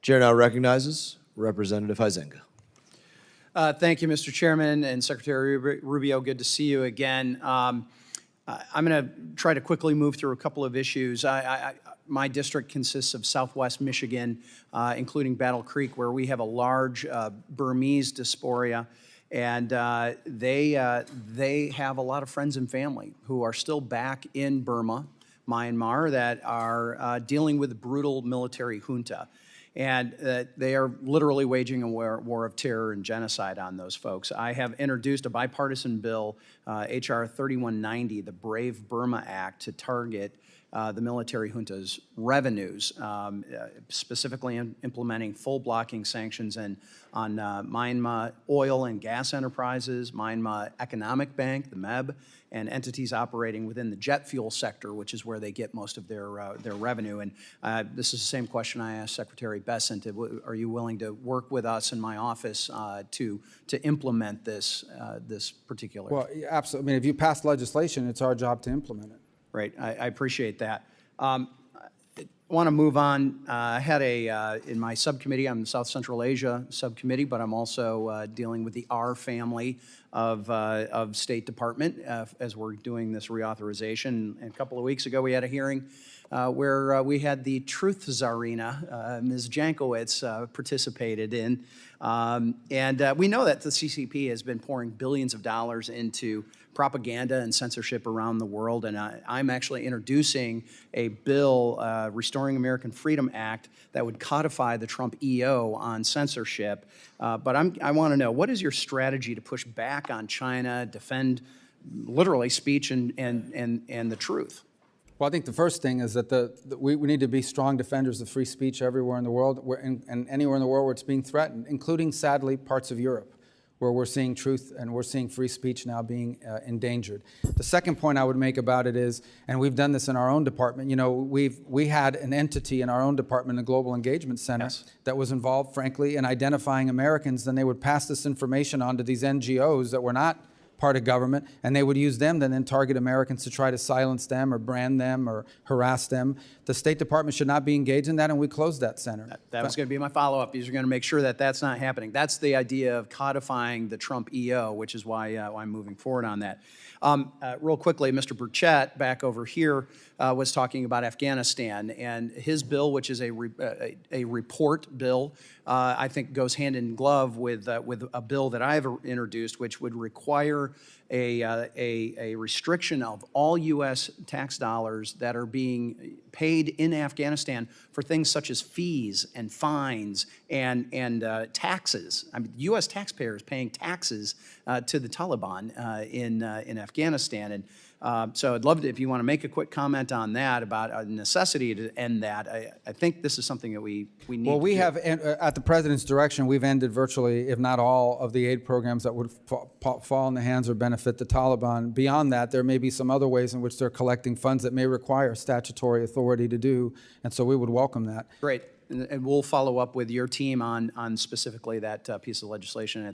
Chair now recognizes Representative Huizenga. Thank you, Mr. Chairman and Secretary Rubio. Good to see you again. I'm going to try to quickly move through a couple of issues. My district consists of Southwest Michigan, including Battle Creek, where we have a large Burmese diaspora, and they have a lot of friends and family who are still back in Burma, Myanmar, that are dealing with the brutal military junta. And they are literally waging a war of terror and genocide on those folks. I have introduced a bipartisan bill, H.R. 3190, the Brave Burma Act, to target the military junta's revenues, specifically implementing full blocking sanctions on Myanmar oil and gas enterprises, Myanmar Economic Bank, the MEB, and entities operating within the jet fuel sector, which is where they get most of their revenue. And this is the same question I asked Secretary Bessent. Are you willing to work with us in my office to implement this particular? Well, absolutely. I mean, if you pass legislation, it's our job to implement it. Right. I appreciate that. I want to move on. I had in my subcommittee, I'm the South Central Asia subcommittee, but I'm also dealing with the R family of State Department as we're doing this reauthorization. And a couple of weeks ago, we had a hearing where we had the Truth Czarina, Ms. Jankowicz, participated in. And we know that the CCP has been pouring billions of dollars into propaganda and censorship around the world, and I'm actually introducing a bill, Restoring American Freedom Act, that would codify the Trump EO on censorship. But I want to know, what is your strategy to push back on China, defend literally speech and the truth? Well, I think the first thing is that we need to be strong defenders of free speech everywhere in the world, and anywhere in the world where it's being threatened, including, sadly, parts of Europe, where we're seeing truth and we're seeing free speech now being endangered. The second point I would make about it is, and we've done this in our own department, you know, we had an entity in our own department, the Global Engagement Center, yes, that was involved, frankly, in identifying Americans. Then they would pass this information on to these NGOs that were not part of government, and they would use them to then target Americans to try to silence them or brand them or harass them. The State Department should not be engaged in that, and we closed that center. That was going to be my follow-up. You're going to make sure that that's not happening. That's the idea of codifying the Trump EO, which is why I'm moving forward on that. Real quickly, Mr. Burchett, back over here, was talking about Afghanistan, and his bill, which is a report bill, I think goes hand in glove with a bill that I've introduced, which would require a restriction of all U.S. tax dollars that are being paid in Afghanistan for things such as fees and fines and taxes. I mean, U.S. taxpayers paying taxes to the Taliban in Afghanistan. And so I'd love to, if you want to make a quick comment on that, about a necessity to end that. I think this is something that we need Well, we to do. have, at the President's direction, we've ended virtually, if not all, of the aid programs that would fall in the hands or benefit the Taliban. Beyond that, there may be some other ways in which they're collecting funds that may require statutory authority to do, and so we would welcome that. Great. And we'll follow up with your team on specifically that piece of legislation.